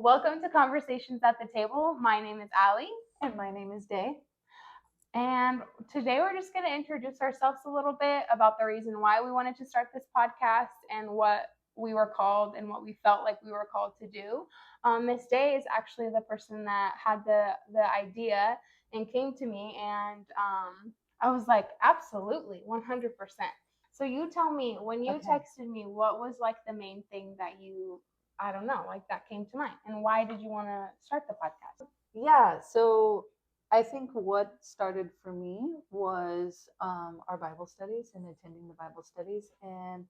Welcome to Conversations at the Table. My name is Allie. And my name is Day. And today we're just going to introduce ourselves a little bit about the reason why we wanted to start this podcast and what we were called and what we felt like we were called to do. Miss Day is actually the person that had the idea and came to me, and I was like, absolutely, 100%. So you tell me, when you texted me, what was like the main thing that you, I don't know, like that came to mind, and why did you want to start the podcast? Yeah, so I think what started for me was our Bible studies and attending the Bible studies, and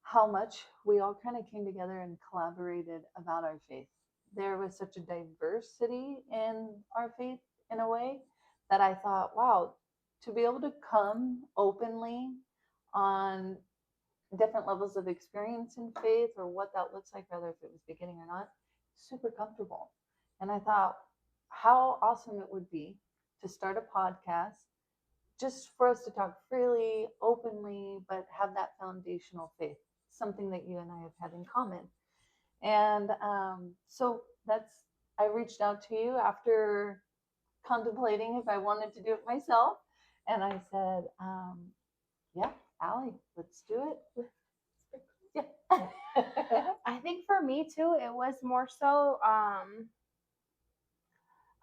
how much we all kind of came together and collaborated about our faith. There was such a diversity in our faith in a way that I thought, wow, to be able to come openly on different levels of experience in faith or what that looks like, whether if it was beginning or not, super comfortable. And I thought how awesome it would be to start a podcast just for us to talk freely, openly, but have that foundational faith, something that you and I have had in common. And so I reached out to you after contemplating if I wanted to do it myself. And I said, yeah, Allie, let's do it. Yeah. I think for me too, it was more so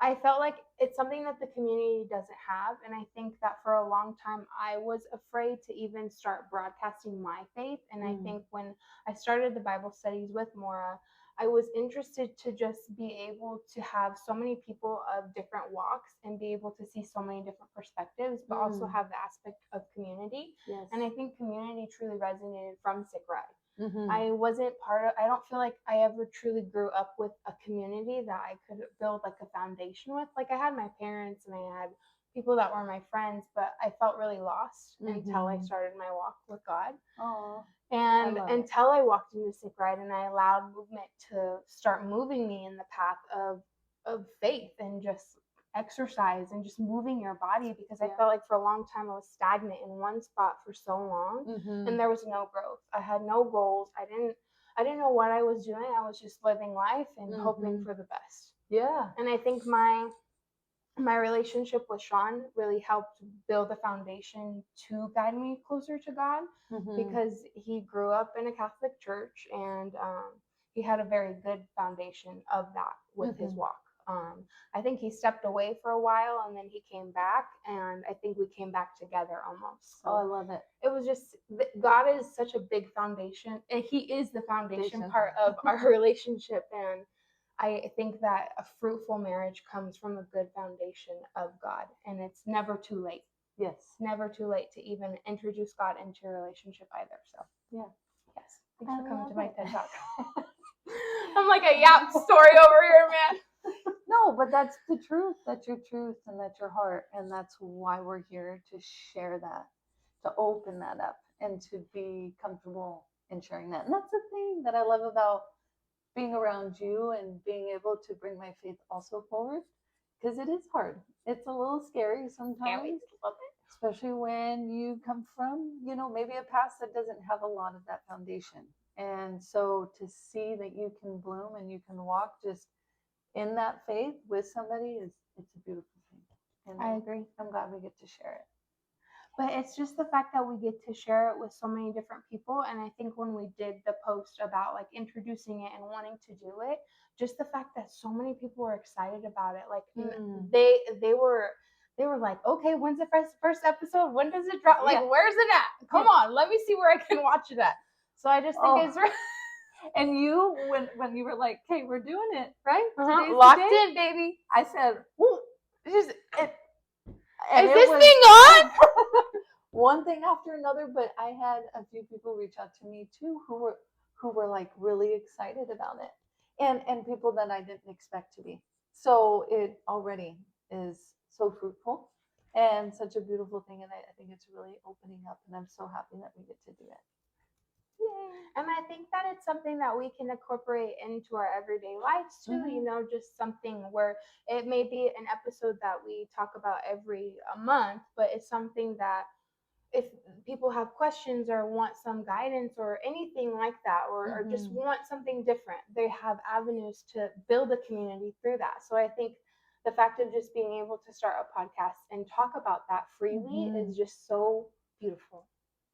I felt like it's something that the community doesn't have. And I think that for a long time, I was afraid to even start broadcasting my faith. And I think when I started the Bible studies with Maura, I was interested to just be able to have so many people of different walks and be able to see so many different perspectives, but also have the aspect of community. Yes. And I think community truly resonated from Sick Ride. Mm-hmm. I wasn't I don't feel like I ever truly grew up with a community that I could build like a foundation with. Like I had my parents and I had people that were my friends, but I felt really lost until I started my walk with God. Aww. And until I walked into Sick Ride and I allowed movement to start moving me in the path of faith and just exercise and just moving your body, because I felt like for a long time I was stagnant in one spot for so long, and there was no growth. I had no goals. I didn't know what I was doing. I was just living life and hoping for the best. Yeah. And I think my relationship with Sean really helped build a foundation to guide me closer to God, because he grew up in a Catholic church and he had a very good foundation of that with his walk. I think he stepped away for a while and then he came back, and I think we came back together almost. So I love it. It was just, God is such a big foundation, and he is the foundation part of our relationship. And I think that a fruitful marriage comes from a good foundation of God, and it's never too late. Yes. It's never too late to even introduce God into your relationship either. So, yeah. Yes. Thanks for coming to my TED Talk. I'm like a yap story over here, man. No, but that's the truth. That's your truth and that's your heart. And that's why we're here, to share that, to open that up and to be comfortable in sharing that. And that's the thing that I love about being around you and being able to bring my faith also forward, because it is hard. It's a little scary sometimes, especially when you come from, maybe a past that doesn't have a lot of that foundation. And so to see that you can bloom and you can walk just in that faith with somebody it's a beautiful thing. And I agree. I'm glad we get to share it. But it's just the fact that we get to share it with so many different people. And I think when we did the post about like introducing it and wanting to do it, just the fact that so many people were excited about it, like they were like, okay, when's the first episode? When does it drop? Like, where's it at? Come on, let me see where I can watch it at. So I just think it's and you, when you were like, okay, we're doing it, right? Locked in, baby. I said, is this thing on? One thing after another, but I had a few people reach out to me too who were like really excited about it, and people that I didn't expect to be. So it already is so fruitful and such a beautiful thing, and I think it's really opening up, and I'm so happy that we get to do it. Yay. And I think that it's something that we can incorporate into our everyday lives too, just something where it may be an episode that we talk about every month, but it's something that if people have questions or want some guidance or anything like that, or just Mhm. want something different, they have avenues to build a community through that. So I think the fact of just being able to start a podcast and talk about that freely is Mhm. just so beautiful.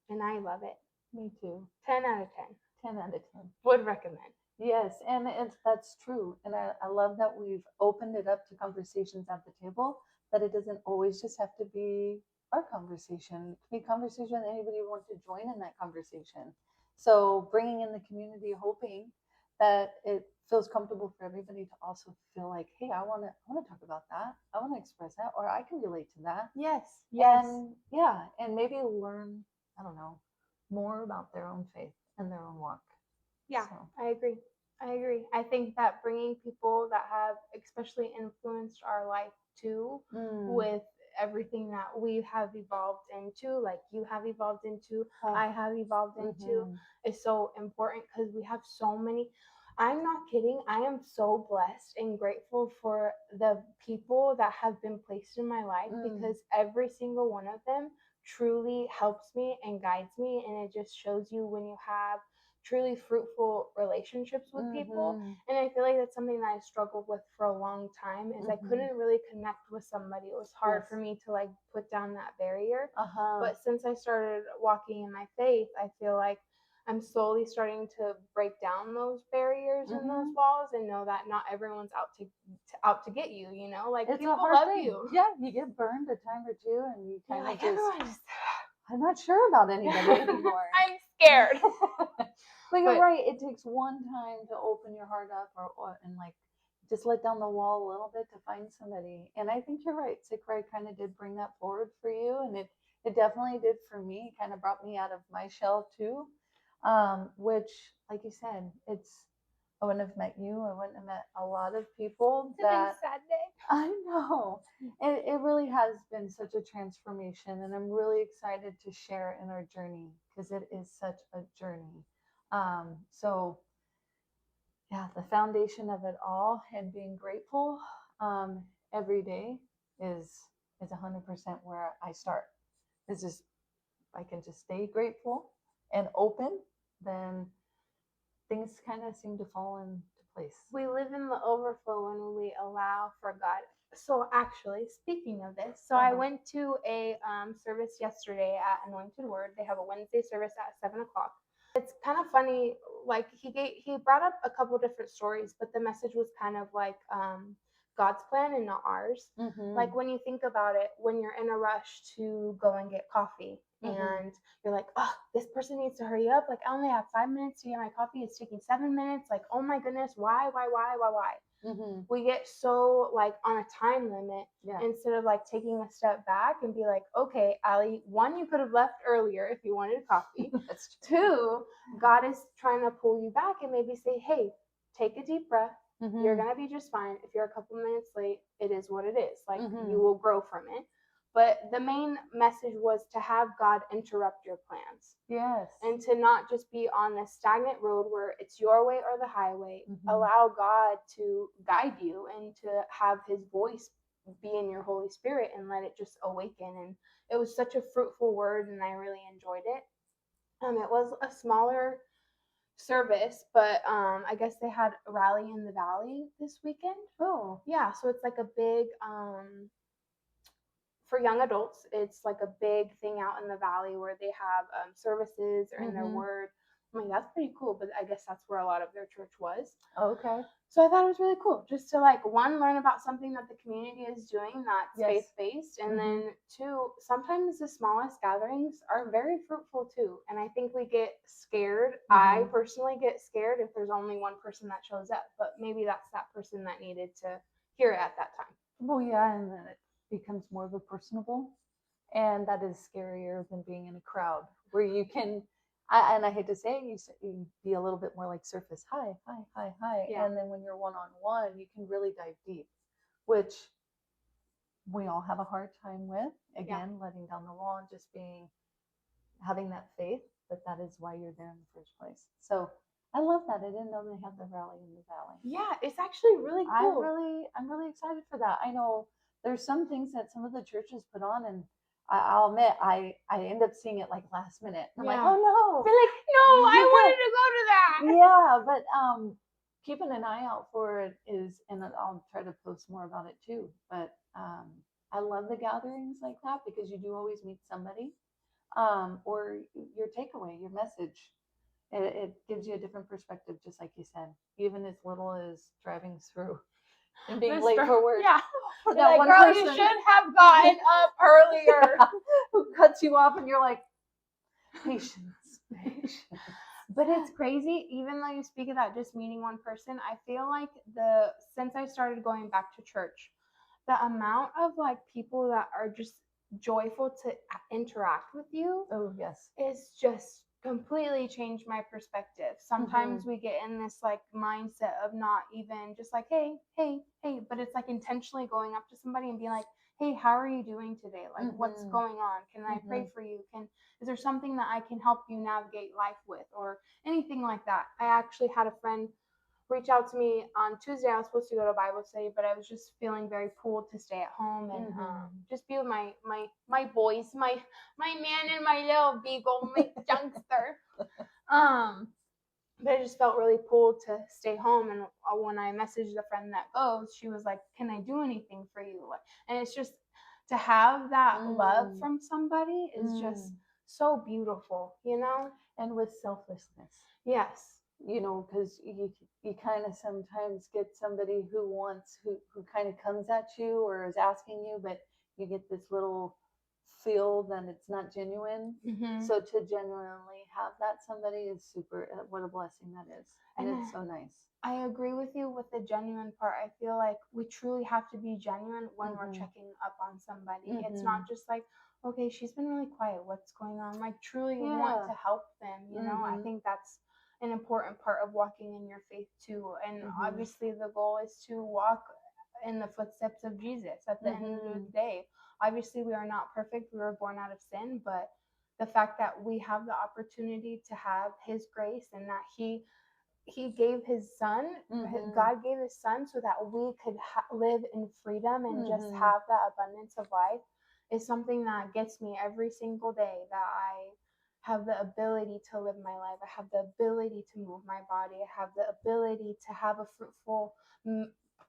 And I love it. Me too. 10 out of 10. 10 out of 10. Would recommend. Yes, and that's true. And I love that we've opened it up to conversations at the table, that it doesn't always just have to be our conversation. It can be conversation with anybody who wants to join in that conversation. So bringing in the community, hoping that it feels comfortable for everybody to also feel like, hey, I want to talk about that. I want to express that, or I can relate to that. Yes. Yes. And yeah, and maybe learn, I don't know, more about their own faith and their own walk. Yeah, So. I agree. I agree. I think that bringing people that have especially influenced our life too, Mm. with everything that we have evolved into, like you have evolved into, Oh. I have evolved into, Mm-hmm. is so important because we have so many. I'm not kidding. I am so blessed and grateful for the people that have been placed in my life, because every single one of them truly helps me and guides me. And it just shows you when you have truly fruitful relationships with people. Mm-hmm. And I feel like that's something that I struggled with for a long time, is I Mm-hmm. couldn't really connect with somebody. It was hard Yes. for me to like put down that barrier. Uh-huh. But since I started walking in my faith, I feel like I'm slowly starting to break down those barriers and those Mm-hmm. walls, and know that not everyone's out to get you, you know? Like, It's a people hard love thing. you. Yeah, you get burned a time or two and you You're kind of like, just, everyone's I'm not sure about anybody anymore. I'm scared. But you're But right. It takes one time to open your heart up, or and like just let down the wall a little bit to find somebody. And I think you're right. Sick Ride kind of did bring that forward for you, and it definitely did for me. It kind of brought me out of my shell too. Which, like you said, it's I wouldn't have met you. I wouldn't have met a lot of people it's been a that sad day. I know. It really has been such a transformation, and I'm really excited to share in our journey because it is such a journey. So yeah, the foundation of it all and being grateful every day is 100% where I start. It's just if I can just stay grateful and open, then things kind of seem to fall into place. We live in the overflow when we allow for God. So actually, speaking of this, so I went to a service yesterday at Anointed Word. They have a Wednesday service at 7 o'clock. It's kind of funny. Like, he brought up a couple different stories, but the message was kind of like God's plan and not ours. Mm-hmm. Like, when you think about it, when you're in a rush to go and get coffee, and you're like, oh, this person needs to hurry up. Like, I only have 5 minutes to get my coffee. It's taking 7 minutes. Like, oh my goodness, why? Mm-hmm. We get so like on a time limit, instead of like taking a step back and be like, okay, Allie, one, you could have left earlier if you wanted coffee. That's true. Two, God is trying to pull you back and maybe say, hey, take a deep breath. You're going to be just fine. If you're a couple minutes late, it is what it is. Like, you will grow from it. But the main message was to have God interrupt your plans. Yes. And to not just be on this stagnant road where it's your way or the highway. Allow God to guide you and to have his voice be in your Holy Spirit and let it just awaken. And it was such a fruitful word, and I really enjoyed it. It was a smaller service, but I guess they had a rally in the valley this weekend. Oh. Yeah, so it's like a big for young adults, it's like a big thing out in the valley where they have services or in their word. I mean, that's pretty cool, but I guess that's where a lot of their church was. Okay. So I thought it was really cool just to, like, one, learn about something that the community is doing that's faith-based, and then two, sometimes the smallest gatherings are very fruitful too. And I think we get scared. I personally get scared if there's only one person that shows up, but maybe that's that person that needed to hear it at that time. Well, yeah, and then it becomes more of a personable, and that is scarier than being in a crowd where you can and I hate to say it, you be a little bit more like surface, hi, and then when you're one-on-one, you can really dive deep, which we all have a hard time with, again, letting down the wall and just having that faith that is why you're there in the first place. So I love that. I didn't know they had the rally in the valley. Yeah, it's actually really cool. I'm really excited for that. I know there's some things that some of the churches put on, and I'll admit, I end up seeing it like last minute. I'm like, Yeah. oh You're like, no, I wanted to go to that. no. Yeah, but keeping an eye out for it is, and I'll try to post more about it too. But I love the gatherings like that because you do always meet somebody, or your takeaway, your message. It gives you a different perspective, just like you said, even as little as driving through and being late for work. Yeah. For You're that like, one girl, person you should have gotten up earlier. who cuts you off, and you're like, patience, patience. But it's crazy, even though you speak of that, just meeting one person, I feel like since I started going back to church, the amount of like people that are just joyful to interact with you Oh yes. is just completely changed my perspective. Sometimes we get in this like mindset of not even just like, hey, but it's like intentionally going up to somebody and being like, hey, how are you doing today? Like, what's going on? Can I pray for you? Is there something that I can help you navigate life with, or anything like that? I actually had a friend reach out to me on Tuesday. I was supposed to go to Bible study, but I was just feeling very pulled to stay at home and just be with my boys, my man and my little beagle, my youngster. But I just felt really pulled to stay home. And when I messaged a friend that goes, she was like, "Can I do anything for you?" And it's just to have that love from somebody is just so beautiful, you know? And with selflessness. Yes. You know, because you kind of sometimes get somebody who kind of comes at you or is asking you, but you get this little feel that it's not genuine. So to genuinely have that somebody is super, what a blessing that is. And it's so nice. I agree with you with the genuine part. I feel like we truly have to be genuine when we're checking up on somebody. It's not just like, okay, she's been really quiet, what's going on? Like, truly want to help them, you know? I think that's an important part of walking in your faith too. And obviously the goal is to walk in the footsteps of Jesus at the end of the day. Obviously we are not perfect. We were born out of sin, but the fact that we have the opportunity to have his grace and that he gave his son, God gave his son so that we could live in freedom and just have that abundance of life is something that gets me every single day, that I have the ability to live my life. I have the ability to move my body. I have the ability to have a fruitful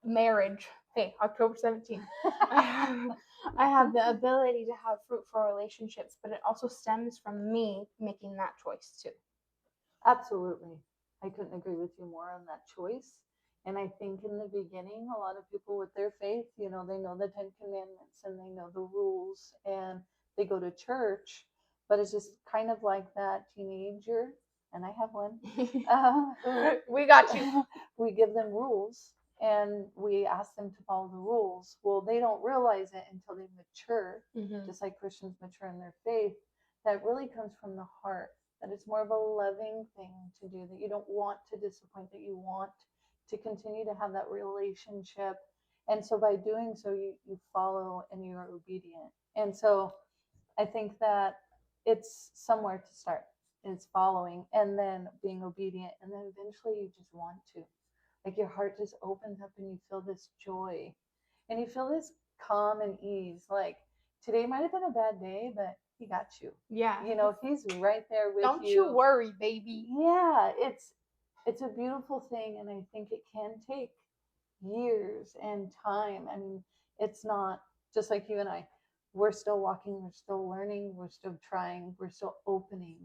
marriage. Hey, October 17th. I have the ability to have fruitful relationships, but it also stems from me making that choice too. Absolutely. I couldn't agree with you more on that choice. And I think in the beginning, a lot of people with their faith, you know, they know the 10 Commandments and they know the rules and they go to church, but it's just kind of like that teenager, and I have one. We got you. We give them rules and we ask them to follow the rules. Well, they don't realize it until they mature, just like Christians mature in their faith. That really comes from the heart, that it's more of a loving thing to do, that you don't want to disappoint, that you want to continue to have that relationship. And so by doing so, you follow and you are obedient. And so I think that it's somewhere to start. It's following and then being obedient. And then eventually you just want to. Like your heart just opens up and you feel this joy and you feel this calm and ease. Like today might have been a bad day, but he got you. Yeah. You know, he's right there with you. Don't you worry, baby. Yeah, it's a beautiful thing, and I think it can take years and time. I mean, it's not just like you and I. We're still walking, we're still learning, we're still trying, we're still opening.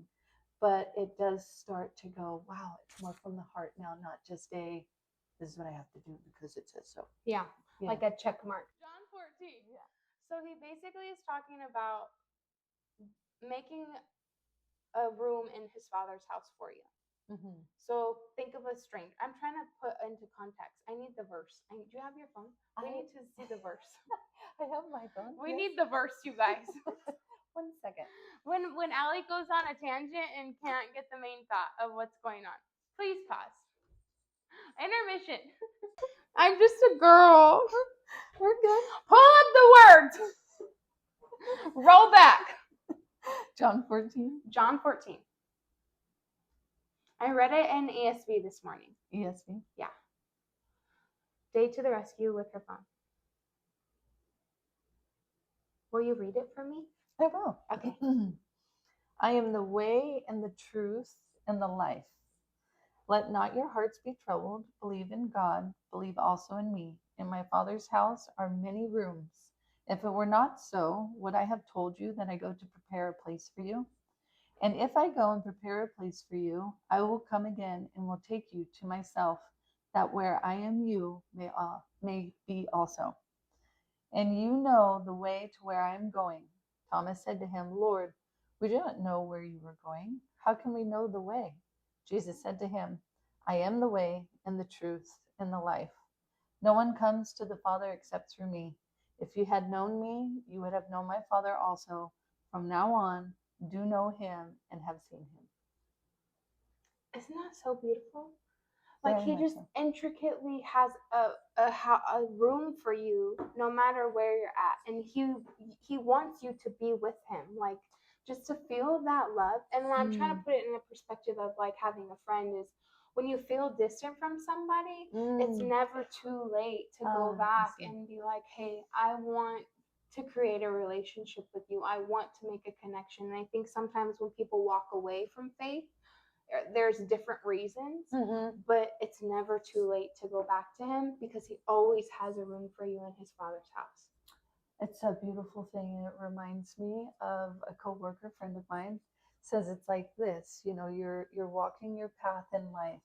But it does start to go, wow, it's more from the heart now, not just this is what I have to do because it says so. Yeah. Like a check mark. John 14. Yeah. So he basically is talking about making a room in his father's house for you. So think of a string. I'm trying to put into context. I need the verse. Do you have your phone? We need to see the verse. I have my phone. We need the verse, you guys. 1 second. When Allie goes on a tangent and can't get the main thought of what's going on, please pause. Intermission. I'm just a girl. We're good. Pull up the words. Roll back. John 14. John 14. I read it in ESV this morning. ESV? Yeah. Day to the rescue with her phone. Will you read it for me? I will. Okay. I am the way and the truth and the life. Let not your hearts be troubled. Believe in God. Believe also in me. In my Father's house are many rooms. If it were not so, would I have told you that I go to prepare a place for you? And if I go and prepare a place for you, I will come again and will take you to myself, that where I am, you may be also. And you know the way to where I am going. Thomas said to him, Lord, we do not know where you are going. How can we know the way? Jesus said to him, I am the way and the truth and the life. No one comes to the Father except through me. If you had known me, you would have known my Father also. From now on, do know him and have seen him. Isn't that so beautiful? Like Very he much just so. intricately has a room for you no matter where you're at, and he wants you to be with him, like just to feel that love. And when I'm trying to Mm, put it in a perspective of like having a friend is when you feel distant from somebody, it's mm. never too late to go I back see. and be like, hey, I want to create a relationship with you. I want to make a connection. And I think sometimes when people walk away from faith, there's different reasons, Mm-hmm. but it's never too late to go back to him because he always has a room for you in his Father's house. It's a beautiful thing. It reminds me of a coworker friend of mine says it's like this, you're walking your path in life,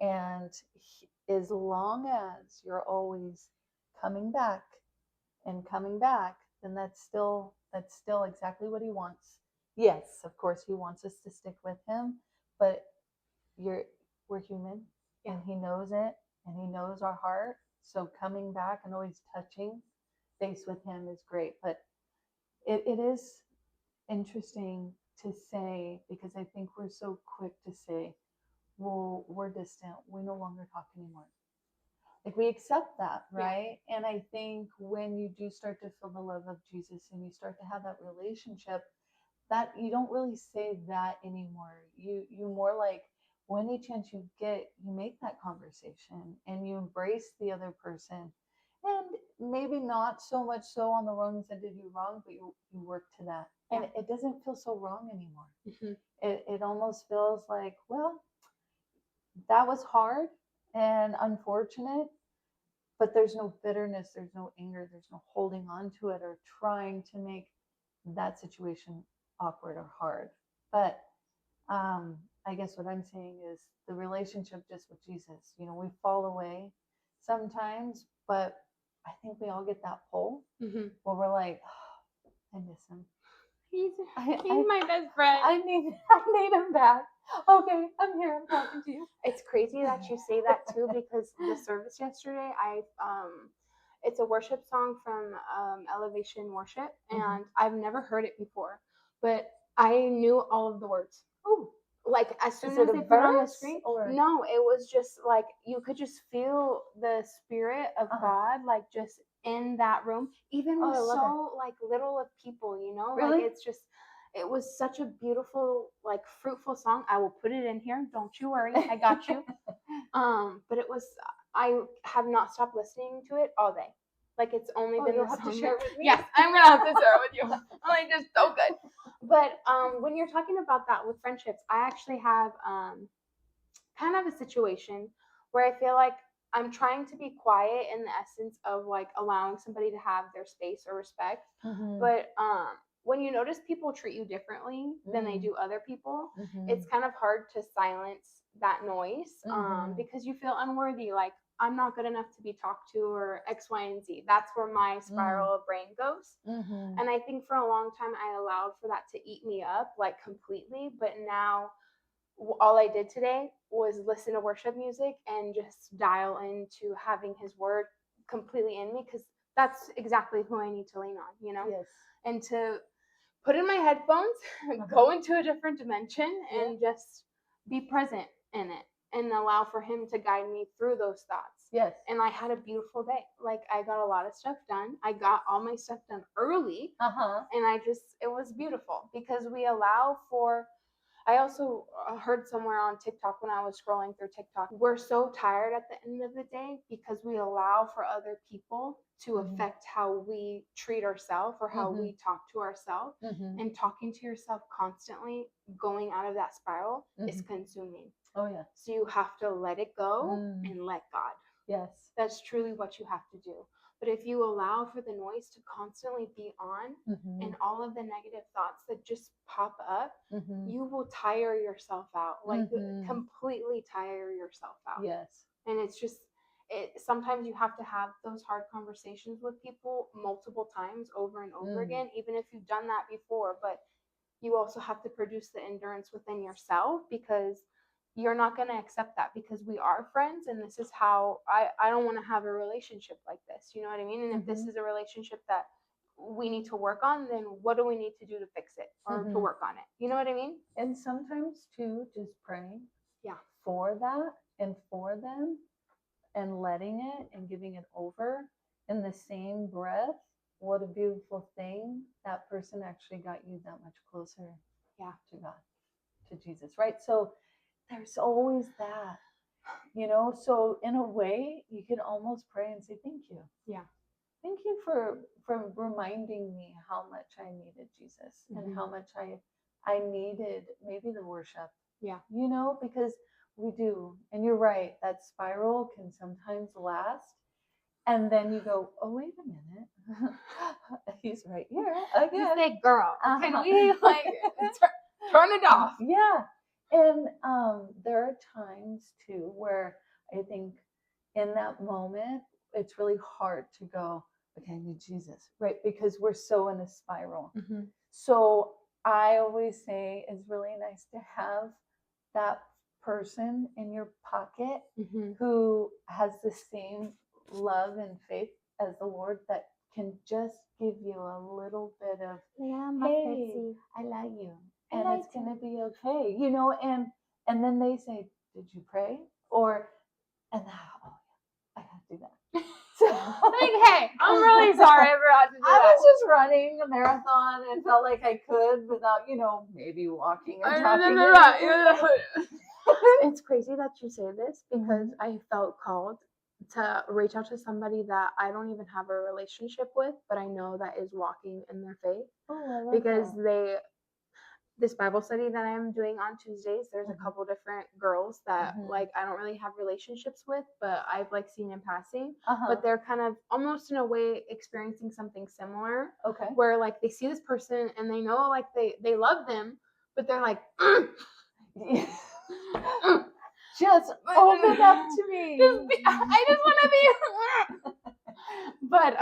and as long as you're always coming back and coming back, then that's still exactly what he wants. Yes, of course he wants us to stick with him, but you're we're human, Yeah. and he knows it, and he knows our heart. So coming back and always touching base with him is great. But it is interesting to say, because I think we're so quick to say, well, we're distant, we no longer talk anymore. Like we accept that, Yeah. right? And I think when you do start to feel the love of Jesus and you start to have that relationship, that you don't really say that anymore. You more like, well, any chance you get, you make that conversation and you embrace the other person. And maybe not so much so on the wrongs that did you wrong, but you work to that. Yeah. And it doesn't feel so wrong anymore. Mm-hmm. It almost feels like, well, that was hard and unfortunate, but there's no bitterness, there's no anger, there's no holding on to it or trying to make that situation awkward or hard. But I guess what I'm saying is the relationship just with Jesus. We fall away sometimes, but I think we all get that pull Mm-hmm. where we're like, oh, I miss him. He's I my best friend. I need him back. Okay, I'm here. I'm talking to you. It's crazy that you say that too, because the service yesterday, it's a worship song from Elevation Worship, and I've never heard it before, but I knew all of the words. Oh, Like as soon is as it a they put it on the verse screen, or? no, it was just like you could just feel the spirit of God, like just in that room, even Oh, with I love it. so like little of people, like Really? it's just it was such a beautiful, like fruitful song. I will put it in here, don't you worry, I got you. But it was, I have not stopped listening to it all day. Like it's only Oh, been you'll the have to song share it with me. yes, I'm gonna have to share it with you. Like just so good. But when you're talking about that with friendships, I actually have kind of a situation where I feel like I'm trying to be quiet in the essence of like allowing somebody to have their space or respect. Mm-hmm. But when you notice people treat you differently than they do other people, it's kind of hard to silence that noise because you feel unworthy. Like I'm not good enough to be talked to, or X, Y, and Z. That's where my spiral of brain goes. Mm-hmm. And I think for a long time I allowed for that to eat me up like completely. But now all I did today was listen to worship music and just dial into having his word completely in me, because that's exactly who I need to lean on, Yes. and to put in my headphones, go into a different dimension, and just be present in it and allow for him to guide me through those thoughts. Yes. And I had a beautiful day. Like I got a lot of stuff done. I got all my stuff done early. Uh-huh. And it was beautiful because we allow for I also heard somewhere on TikTok when I was scrolling through TikTok, we're so tired at the end of the day because we allow for other people to affect how we treat ourselves or how we talk to ourselves. And talking to yourself constantly, going out of that spiral, is consuming. Oh yeah. So you have to let it go and let God. Yes. That's truly what you have to do. But if you allow for the noise to constantly be on and all of the negative thoughts that just pop up, you will tire yourself out, like completely tire yourself out. Yes. And it's just, sometimes you have to have those hard conversations with people multiple times over and over again, even if you've done that before. But you also have to produce the endurance within yourself, because you're not going to accept that, because we are friends and this is how I don't want to have a relationship like this. You know what I mean? And if this is a relationship that we need to work on, then what do we need to do to fix it or to work on it? You know what I mean? And sometimes too, just praying for that and for them and letting it and giving it over in the same breath. What a beautiful thing. That person actually got you that much closer to God, to Jesus, right? So there's always that, so in a way you can almost pray and say thank you. Thank you for reminding me how much I needed Jesus and how much I needed maybe the worship. Because we do. And you're right, that spiral can sometimes last. And then you go, oh, wait a minute. He's right here again. You say, girl, can we turn it off? Yeah. And there are times too where I think in that moment, it's really hard to go, okay, I need Jesus, right? Because we're so in a spiral. So I always say it's really nice to have that person in your pocket who has the same love and faith as the Lord, that can just give you a little bit of, hey, I love you, and it's gonna be okay, and then they say, did you pray? Or, and I have to do that. So, hey, I'm really sorry I forgot to do that. I was just running a marathon and felt like I could without, maybe walking or talking. It's crazy that you say this, because I felt called to reach out to somebody that I don't even have a relationship with, but I know that is walking in their faith. Oh, because this Bible study that I'm doing on Tuesdays, there's a couple different girls that like I don't really have relationships with, but I've like seen in passing. But they're kind of almost in a way experiencing something similar. Okay. Where like they see this person and they know like they love them, but they're like, just open up to me. I just want to be. But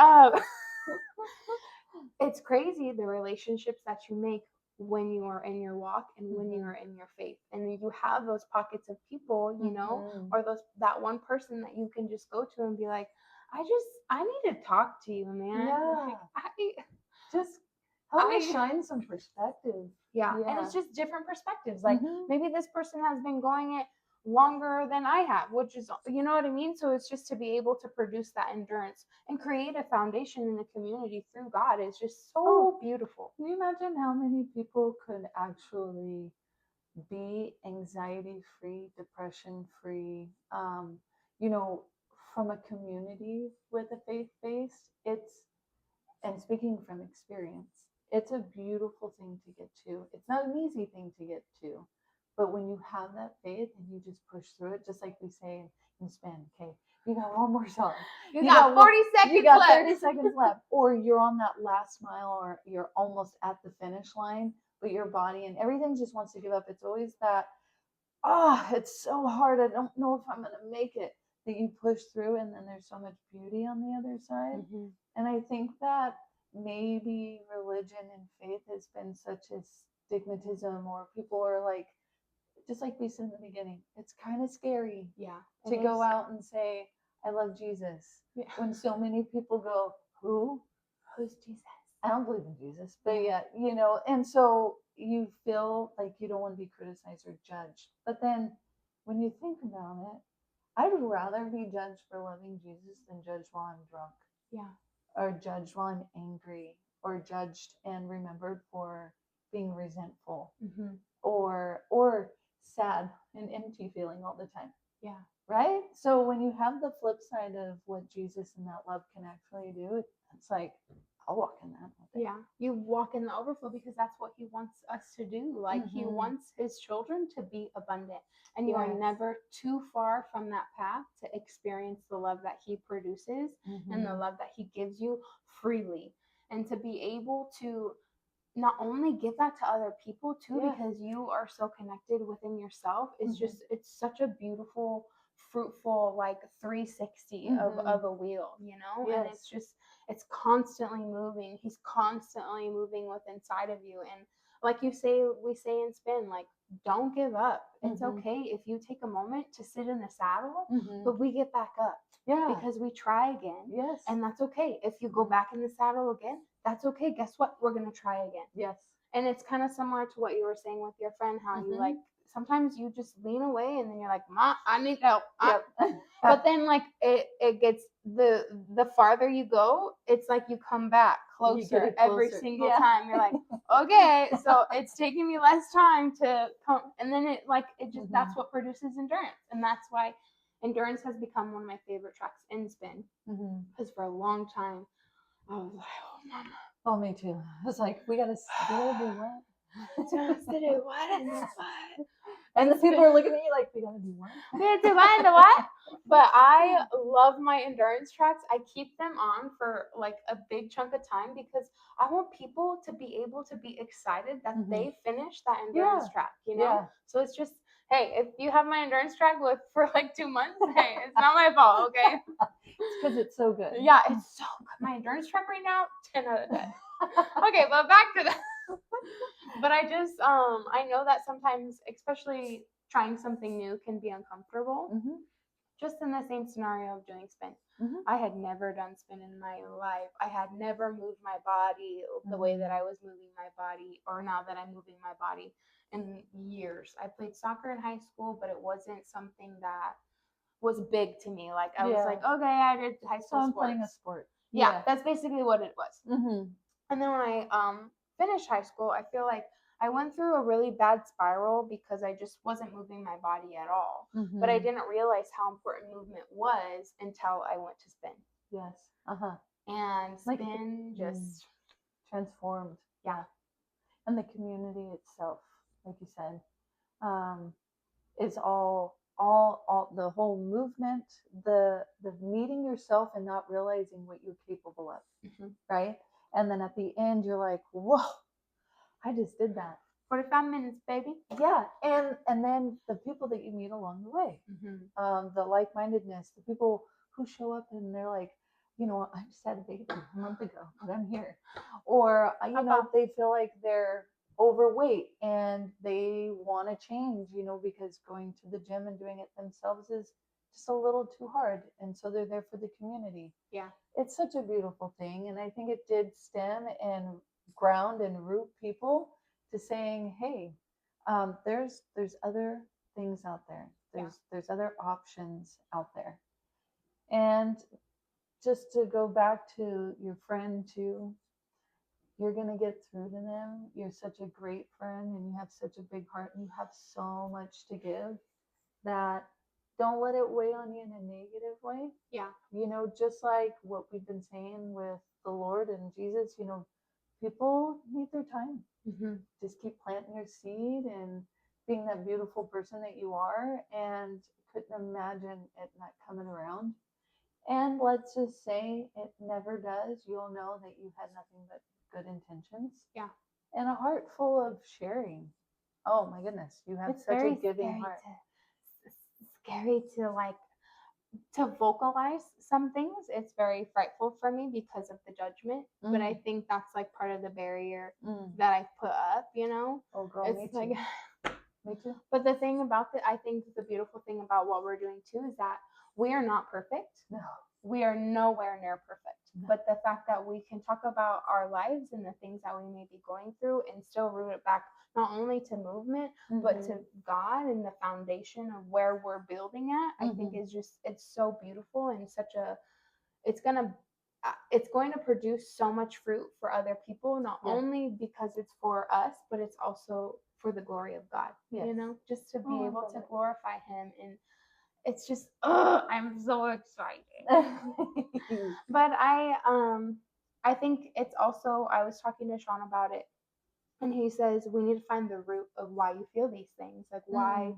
it's crazy the relationships that you make when you are in your walk and when you are in your faith, and you have those pockets of people, or that one person that you can just go to and be like, I need to talk to you, man. Yeah. Like, just help me shine some perspective. Yeah. And it's just different perspectives. Like maybe this person has been going it longer than I have, which is, you know what I mean? So it's just to be able to produce that endurance and create a foundation in the community through God is just so beautiful. Can you imagine how many people could actually be anxiety free, depression free, from a community with a faith base? And speaking from experience, it's a beautiful thing to get to. It's not an easy thing to get to, but when you have that faith and you just push through it, just like we say in Spanish, okay, you got one more song. You got 40 seconds You got left. 30 seconds left. Or you're on that last mile, or you're almost at the finish line, but your body and everything just wants to give up. It's always that, it's so hard. I don't know if I'm going to make it, that you push through, and then there's so much beauty on the other side. And I think that maybe religion and faith has been such a stigmatism, or people are like, just like we said in the beginning, it's kind of scary to go out and say, I love Jesus. When so many people go, who's Jesus? I don't believe in Jesus, but and so you feel like you don't want to be criticized or judged. But then when you think about it, I'd rather be judged for loving Jesus than judged while I'm drunk. Or judged while I'm angry, or judged and remembered for being resentful. or sad and empty feeling all the time. Yeah. Right? So when you have the flip side of what Jesus and that love can actually do, it's like, I'll walk in that all day. Yeah, you walk in the overflow because that's what he wants us to do. Like he wants his children to be abundant, and you are Yes. never too far from that path to experience the love that he produces and the love that he gives you freely, and to be able to not only give that to other people too, Yeah. because you are so connected within yourself. It's just, it's such a beautiful, fruitful, like 360 of a wheel, you know? And it's Yes. just, it's constantly moving. He's constantly moving with inside of you. And like you say, we say in spin, like, don't give up. It's okay if you take a moment to sit in the saddle, but we get back up Yeah. because we try again. Yes. And that's okay. If you go back in the saddle again, that's okay. Guess what? We're going to try again. Yes. And it's kind of similar to what you were saying with your friend, how you like, sometimes you just lean away and then you're like, Ma, I need help. Yep. But then like it gets, the farther you go, it's like you come back closer every single time. You're like, okay, so it's taking me less time to come. And then it like, it just, that's what produces endurance. And that's why endurance has become one of my favorite tracks in spin. Because for a long time, I was like, oh, mama. Oh, me too. I was like, we gotta do what? Just to do what? And the people are looking at you like, we gotta do what? We gotta do what? But I love my endurance tracks. I keep them on for like a big chunk of time because I want people to be able to be excited that they finished that endurance track, you know? Yeah. So it's just, hey, if you have my endurance track for like 2 months, hey, it's not my fault, okay? It's because it's so good. Yeah, it's so good. My endurance track right now, 10 out of 10. Okay, but back to that. But I just, I know that sometimes, especially trying something new, can be uncomfortable. Just in the same scenario of doing spin. I had never done spin in my life. I had never moved my body the way that I was moving my body, or now that I'm moving my body, in years. I played soccer in high school, but it wasn't something that was big to me. Like I was like, okay, I did high school I'm sports. playing a sport. Yeah, that's basically what it was. And then when I finished high school, I feel like I went through a really bad spiral because I just wasn't moving my body at all. But I didn't realize how important movement was until I went to spin. Yes. And spin just transformed. Yeah. And the community itself, like you said, is all the whole movement, the meeting yourself and not realizing what you're capable of, right? And then at the end, you're like, whoa, I just did that. 45 minutes, baby. Yeah, and then the people that you meet along the way, the like-mindedness, the people who show up and they're like, you know, I just had a baby a month ago, but I'm here. Or, you know, they feel like they're overweight and they want to change, you know, because going to the gym and doing it themselves is just a little too hard. And so they're there for the community. Yeah. It's such a beautiful thing. And I think it did stem and ground and root people to saying, hey, there's other things out there. There's other options out there. And just to go back to your friend too, you're gonna get through to them. You're such a great friend and you have such a big heart and you have so much to give that don't let it weigh on you in a negative way. Yeah. You know, just like what we've been saying with the Lord and Jesus, you know, people need their time. Just keep planting your seed and being that beautiful person that you are, and couldn't imagine it not coming around. And let's just say it never does. You'll know that you had nothing but good intentions. Yeah. And a heart full of sharing. Oh my goodness, you have such a giving heart. Scary to like to vocalize some things. It's very frightful for me because of the judgment. But I think that's like part of the barrier that I put up, you know? Oh girl, it's me like too. Me too. But the thing about it, I think the beautiful thing about what we're doing too is that we are not perfect. No. We are nowhere near perfect. No. But the fact that we can talk about our lives and the things that we may be going through and still root it back not only to movement, but to God and the foundation of where we're building at, I think is just, it's so beautiful and such a, it's going to produce so much fruit for other people, not only because it's for us, but it's also for the glory of God, Yes. you know, just to be Oh, I able love to it. glorify him. And it's just, I'm so excited. But I think it's also, I was talking to Sean about it, and he says we need to find the root of why you feel these things. Like, why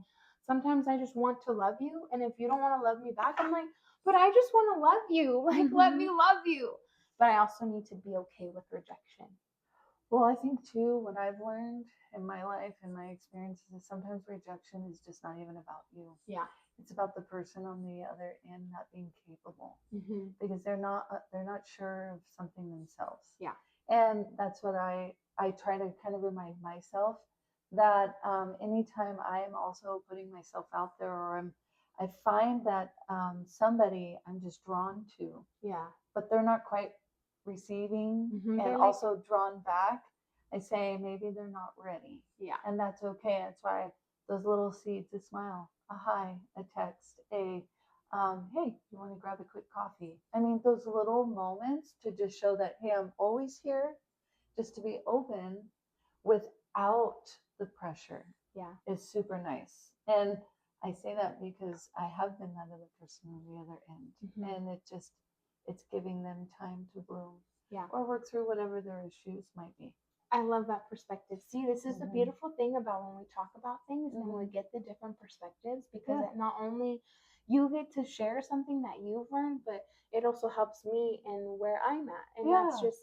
sometimes I just want to love you, and if you don't want to love me back, I'm like, but I just want to love you. Like, let me love you. But I also need to be okay with rejection. Well, I think too, what I've learned in my life and my experiences is sometimes rejection is just not even about you. Yeah. It's about the person on the other end not being capable, Mm-hmm. because they're not sure of something themselves. Yeah. And that's what I try to kind of remind myself, that anytime I'm also putting myself out there, or I find that somebody I'm just drawn to, Yeah. but they're not quite receiving, Mhm, and they're like- also drawn back, I say maybe they're not ready. Yeah. And that's okay. That's why those little seeds, a smile, a hi, a text, a hey, you want to grab a quick coffee? I mean, those little moments to just show that, hey, I'm always here, just to be open without the pressure, Yeah. is super nice. And I say that because I have been that other person on the other end, and it's giving them time to bloom, Yeah, or work through whatever their issues might be. I love that perspective. See, this is the beautiful thing about when we talk about things and we get the different perspectives, because it not only you get to share something that you've learned, but it also helps me in where I'm at. And that's just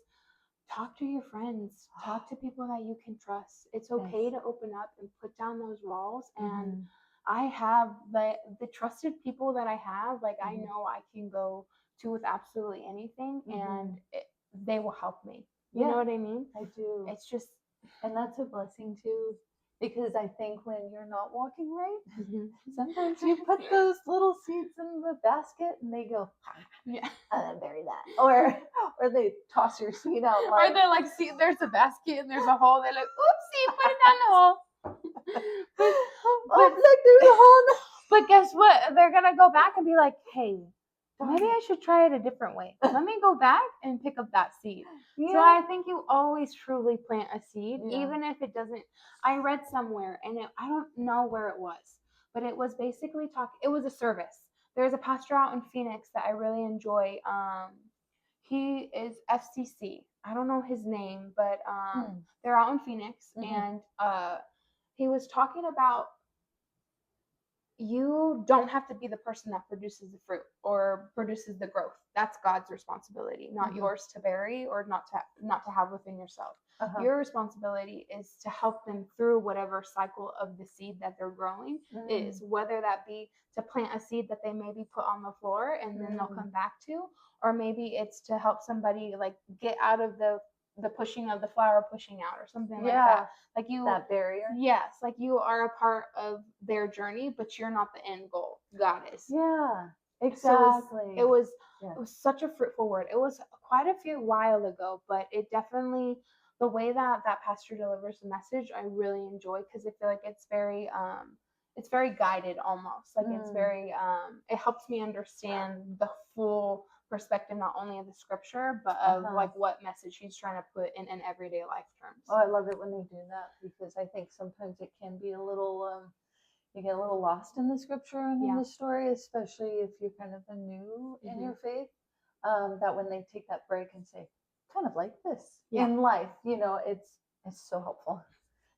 talk to your friends, talk to people that you can trust. It's okay to open up and put down those walls. And I have the trusted people that I have, like I know I can go to with absolutely anything, and they will help me. You know what I mean? I do. It's just, and that's a blessing too, because I think when you're not walking right, sometimes you put those little seeds in the basket and they go, yeah, bury that, or they toss your seed out. Like, or they're like, see, there's a basket and there's a hole. They're like, oopsie, put it down the hole. but look, there's a hole. But guess what? They're gonna go back and be like, hey, maybe I should try it a different way. Let me go back and pick up that seed. So I think you always truly plant a seed, even if it doesn't. I read somewhere, and I don't know where it was, but it was basically it was a service. There's a pastor out in Phoenix that I really enjoy. He is FCC. I don't know his name, but they're out in Phoenix, and he was talking about, you don't have to be the person that produces the fruit or produces the growth. That's God's responsibility, not yours to bury or not to have within yourself. Your responsibility is to help them through whatever cycle of the seed that they're growing is, whether that be to plant a seed that they maybe put on the floor and then they'll come back to, or maybe it's to help somebody like get out of the pushing of the flower pushing out, or something like that. Like that barrier. Yes, like you are a part of their journey, but you're not the end goal. God is. Yeah, exactly. So it was such a fruitful word. It was quite a few while ago, but it definitely, the way that pastor delivers the message, I really enjoy, because I feel like it's very guided almost. Like it's very it helps me understand the full perspective, not only of the scripture, but of like what message he's trying to put in everyday life terms. Oh, I love it when they do that, because I think sometimes it can be a little you get a little lost in the scripture and in the story, especially if you're kind of a new in your faith. That when they take that break and say, kind of like this in life, it's so helpful.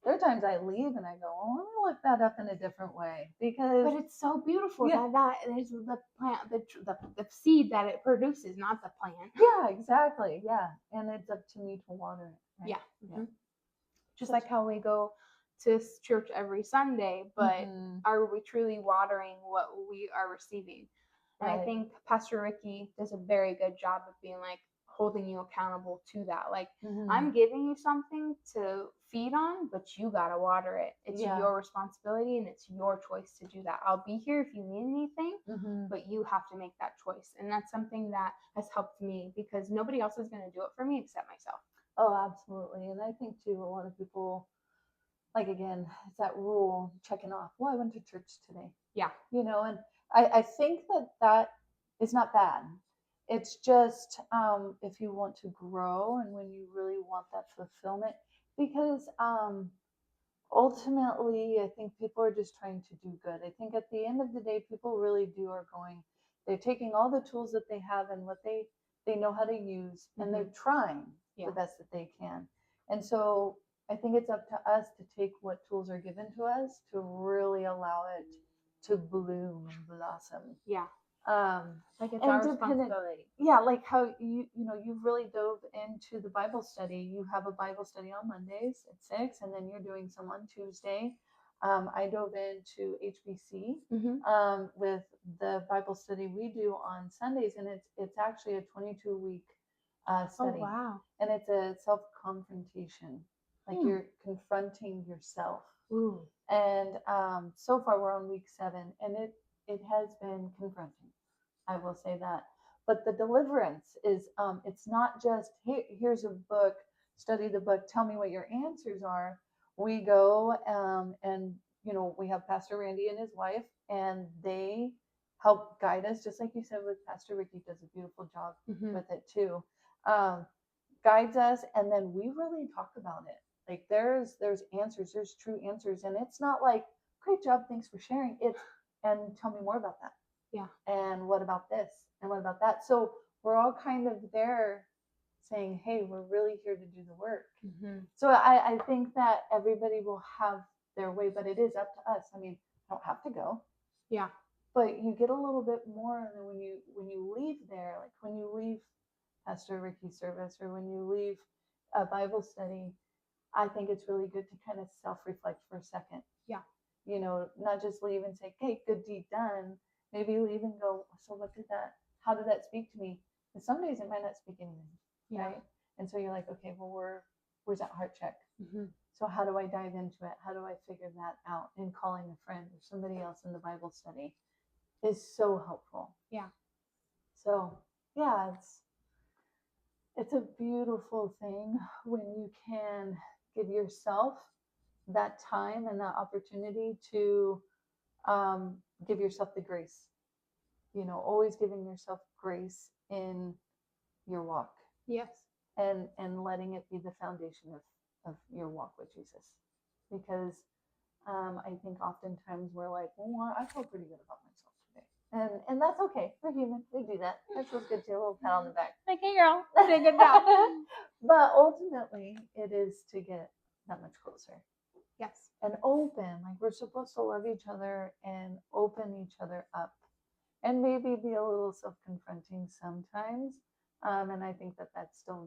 There are times I leave and I go, oh, let me look that up in a different way, because. But it's so beautiful that is the plant, the seed that it produces, not the plant. Yeah, exactly. Yeah, and it's up to me to water it. Right? Yeah. Just like how we go to church every Sunday, but are we truly watering what we are receiving? And I think Pastor Ricky does a very good job of being like holding you accountable to that. Like, I'm giving you something to feed on, but you gotta water it. It's your responsibility, and it's your choice to do that. I'll be here if you need anything, but you have to make that choice. And that's something that has helped me, because nobody else is gonna do it for me except myself. Oh, absolutely. And I think too, a lot of people, like, again, it's that rule checking off. Well, I went to church today. Yeah. And I think that is not bad. It's just if you want to grow and when you really want that fulfillment, because ultimately, I think people are just trying to do good. I think at the end of the day, people really they're taking all the tools that they have and what they know how to use, and they're trying Yeah. the best that they can. And so I think it's up to us to take what tools are given to us to really allow it to bloom and blossom. Yeah. Like it's our responsibility. Yeah, like how you've really dove into the Bible study. You have a Bible study on Mondays at 6, and then you're doing some on Tuesday. I dove into HBC with the Bible study we do on Sundays, and it's actually a 22-week study. Oh, wow. And it's a self-confrontation, like you're confronting yourself. Ooh. And so far we're on week 7, and it has been confronting. I will say that. But the deliverance is, it's not just, hey, here's a book, study the book, tell me what your answers are. We go and, we have Pastor Randy and his wife, and they help guide us, just like you said with Pastor Ricky, does a beautiful job with it too. Guides us, and then we really talk about it. Like there's answers, there's true answers, and it's not like, great job, thanks for sharing. It's, and tell me more about that. Yeah. And what about this? And what about that? So we're all kind of there saying, hey, we're really here to do the work. So I think that everybody will have their way, but it is up to us. I mean, I don't have to go. Yeah. But you get a little bit more than when you leave there, like when you leave Pastor Ricky's service or when you leave a Bible study. I think it's really good to kind of self-reflect for a second. Yeah. Not just leave and say, okay, good deed done. Maybe leave and go, so how did that speak to me? And some days it might not speak anything, right? And so you're like, okay, well, where's that heart check? So how do I dive into it? How do I figure that out? And calling a friend or somebody else in the Bible study is so helpful. Yeah. So yeah, it's a beautiful thing when you can give yourself that time and that opportunity to give yourself the grace. Always giving yourself grace in your walk. Yes. And letting it be the foundation of your walk with Jesus. Because I think oftentimes we're like, well, I feel pretty good about myself today. And that's okay. We're human. We do that. That feels good too. A little pat on the back. Like, hey girl, you did a good job. But ultimately, it is to get that much closer. Yes. And open. Like we're supposed to love each other and open each other up. And maybe be a little self-confronting sometimes. And I think that's still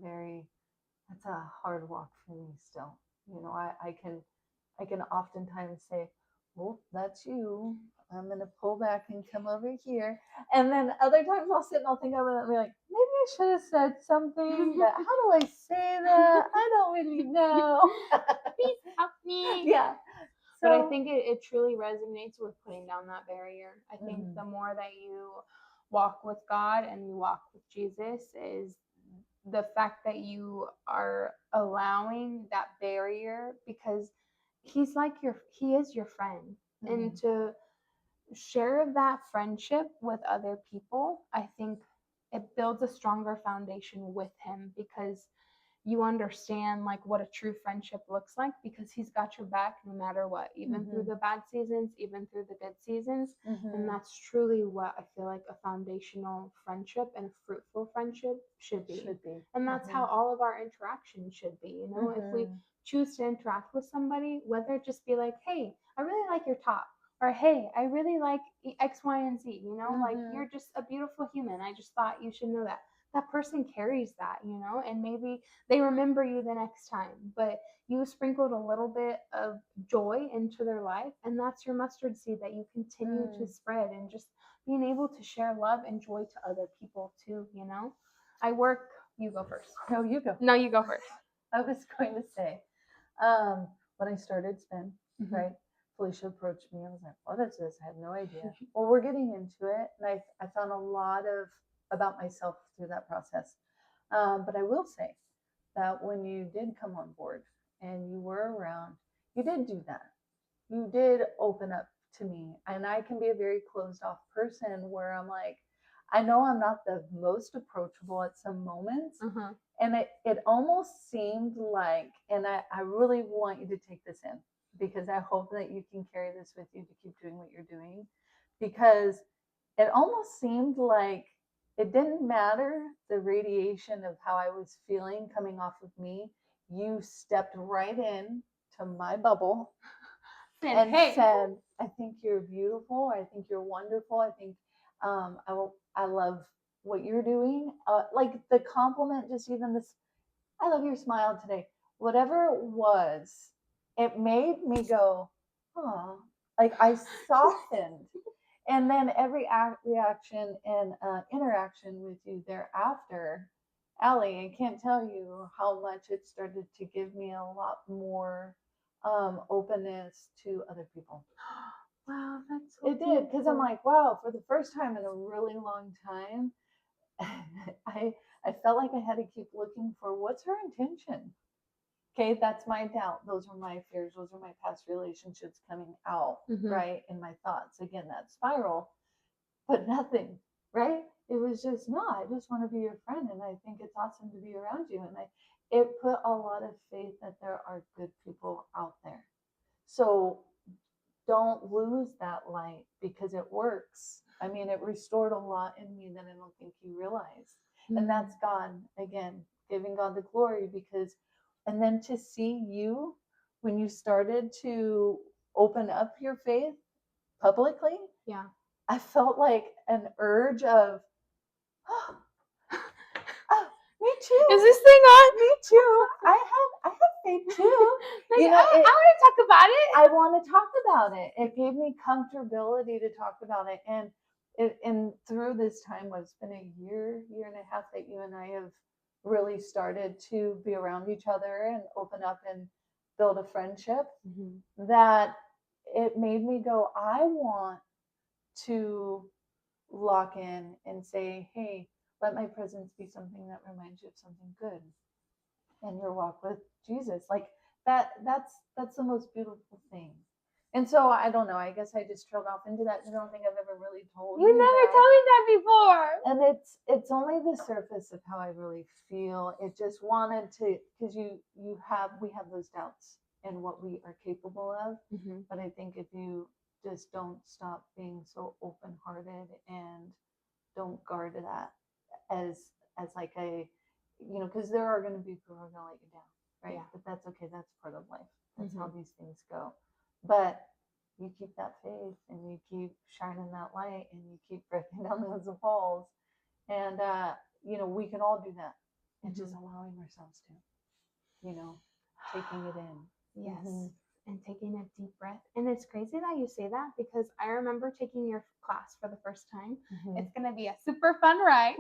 that's a hard walk for me still. I can oftentimes say, well, that's you. I'm going to pull back and come over here. And then other times I'll sit and I'll think of it and be like, maybe I should have said something, but how do I say that? I don't really know. Please help me. Yeah. But I think it truly resonates with putting down that barrier. I think the more that you walk with God and you walk with Jesus is the fact that you are allowing that barrier, because he is your friend. And to share that friendship with other people, I think it builds a stronger foundation with him, because you understand like what a true friendship looks like, because he's got your back no matter what, even through the bad seasons, even through the good seasons. And that's truly what I feel like a foundational friendship and a fruitful friendship should be. And that's how all of our interactions should be. If we choose to interact with somebody, whether it just be like, hey, I really like your top, or hey, I really like X, Y, and Z, like you're just a beautiful human. I just thought you should know that. That person carries that, and maybe they remember you the next time, but you sprinkled a little bit of joy into their life, and that's your mustard seed that you continue to spread, and just being able to share love and joy to other people too. You go first. No, you go. No, you go first. I was going to say, when I started Spin, right, Felicia approached me. I was like, what is this? I have no idea. Well, we're getting into it, and I found a lot about myself through that process. But I will say that when you did come on board and you were around, you did do that. You did open up to me. And I can be a very closed off person where I'm like, I know I'm not the most approachable at some moments. And it almost seemed like, and I really want you to take this in, because I hope that you can carry this with you to keep doing what you're doing, because it almost seemed like it didn't matter the radiation of how I was feeling coming off of me. You stepped right in to my bubble and hey, said, "I think you're beautiful. I think you're wonderful. I think I love what you're doing." Like the compliment, just even this, "I love your smile today." Whatever it was, it made me go, "Oh," like I softened. And then every reaction and interaction with you thereafter, Allie, I can't tell you how much it started to give me a lot more openness to other people. wow, that's so It did, because I'm beautiful. like, wow, for the first time in a really long time, I I felt like I had to keep looking for what's her intention. Okay, that's my doubt. Those are my fears. Those are my past relationships coming out, Mhm. right? In my thoughts. Again, that spiral, but nothing, right? It was just, no, I just want to be your friend and I think it's awesome to be around you. And it put a lot of faith that there are good people out there. So don't lose that light because it works. I mean, it restored a lot in me that I don't think you realize. And that's God, again, giving God the glory, because, and then to see you when you started to open up your faith publicly, Yeah. I felt like an urge of, oh, oh, me too. Is this thing on? Me too. I have faith too. Like, You know, I want to talk about it. I want to talk about it. It gave me comfortability to talk about it. And through this time, it's been a year and a half that you and I have really started to be around each other and open up and build a friendship, that it made me go, I want to lock in and say, hey, let my presence be something that reminds you of something good in your walk with Jesus. Like that's the most beautiful thing. And so I don't know. I guess I just trailed off into that. I don't think I've ever really told You you never that. told me that before. And it's only the surface of how I really feel. It just wanted to, because we have those doubts in what we are capable of. But I think if you just don't stop being so open hearted and don't guard that as like a, because there are going to be people who are going to let you down, right? Yeah. But that's okay. That's part of life. That's how these things go. But you keep that faith and you keep shining that light and you keep breaking down those walls, and we can all do that. And just allowing ourselves to, taking it in. Yes. And taking a deep breath. And it's crazy that you say that, because I remember taking your class for the first time. It's going to be a super fun ride.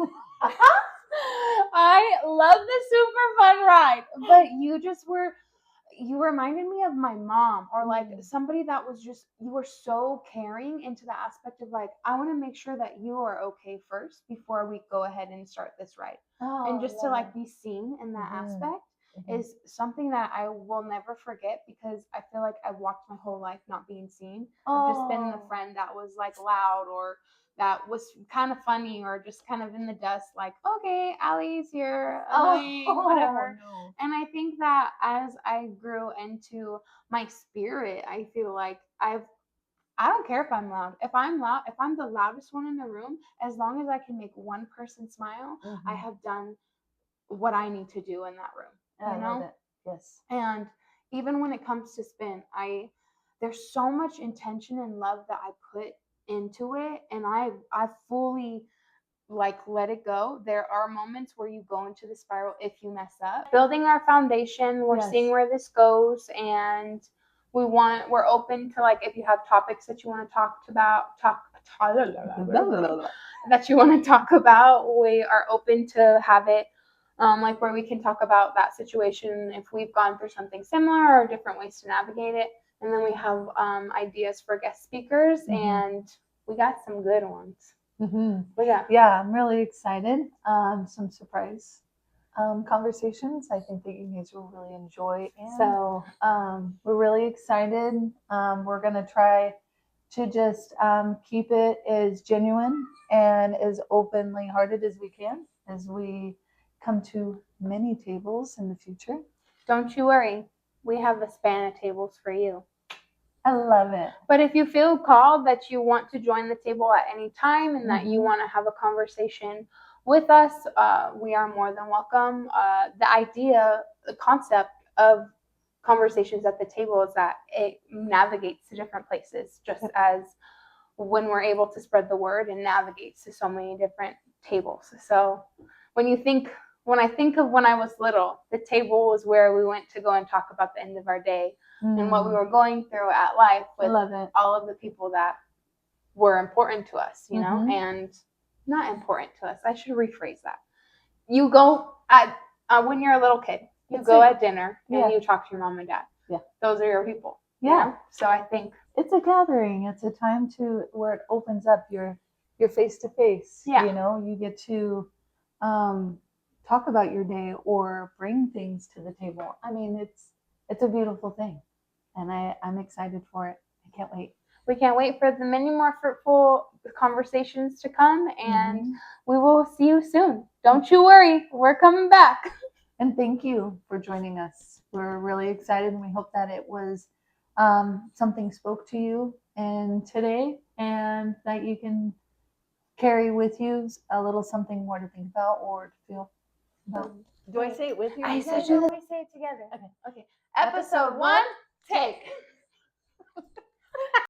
I love the super fun ride. But you reminded me of my mom, or like somebody that was just, you were so caring into the aspect of like, I want to make sure that you are okay first before we go ahead and start this ride. And just to like be seen in that aspect is something that I will never forget, because I feel like I've walked my whole life not being seen. I've just been the friend that was like loud, or that was kind of funny, or just kind of in the dust, like, okay, Allie's here, annoying, whatever. No. And I think that as I grew into my spirit, I feel like I don't care if I'm loud. If I'm the loudest one in the room, as long as I can make one person smile, I have done what I need to do in that room. I love it. Yes. And even when it comes to spin, there's so much intention and love that I put into it, and I fully like let it go. There are moments where you go into the spiral if you mess up. Building our foundation, we're seeing where this goes, and we're open to, like, if you have topics that you want to talk about, that you want to talk about, we are open to have it, like, where we can talk about that situation if we've gone through something similar, or different ways to navigate it. And then we have ideas for guest speakers, and we got some good ones. But yeah, I'm really excited. Some surprise conversations I think that you guys will really enjoy. And so we're really excited. We're going to try to just keep it as genuine and as openly hearted as we can as we come to many tables in the future. Don't you worry. We have a span of tables for you. I love it. But if you feel called that you want to join the table at any time and that you Mhm. want to have a conversation with us, we are more than welcome. The concept of conversations at the table is that it navigates to different places, just as when we're able to spread the word and navigates to so many different tables. So when I think of when I was little, the table was where we went to go and talk about the end of our day and what we were going through at life I with love it. all of the people that were important to us, Mhm. and not important to us. I should rephrase that. You go at when you're a little kid, you It's go a- at dinner and yeah. you talk to your mom and dad. Yeah. Those are your people. Yeah. So I think It's a gathering. It's a time to where it opens up your face to face. Yeah. You know, you get to talk about your day or bring things to the table. I mean, it's a beautiful thing, and I'm excited for it. I can't wait. we can't wait for the many more fruitful conversations to come, and Mhm. we will see you soon. Don't you worry, we're coming back. And thank you for joining us. We're really excited, and we hope that it was something spoke to you and today, and that you can carry with you a little something more to think about or to feel about. Do I say it with you? I You said guys? we say it together. Okay. Okay. Episode 1, take.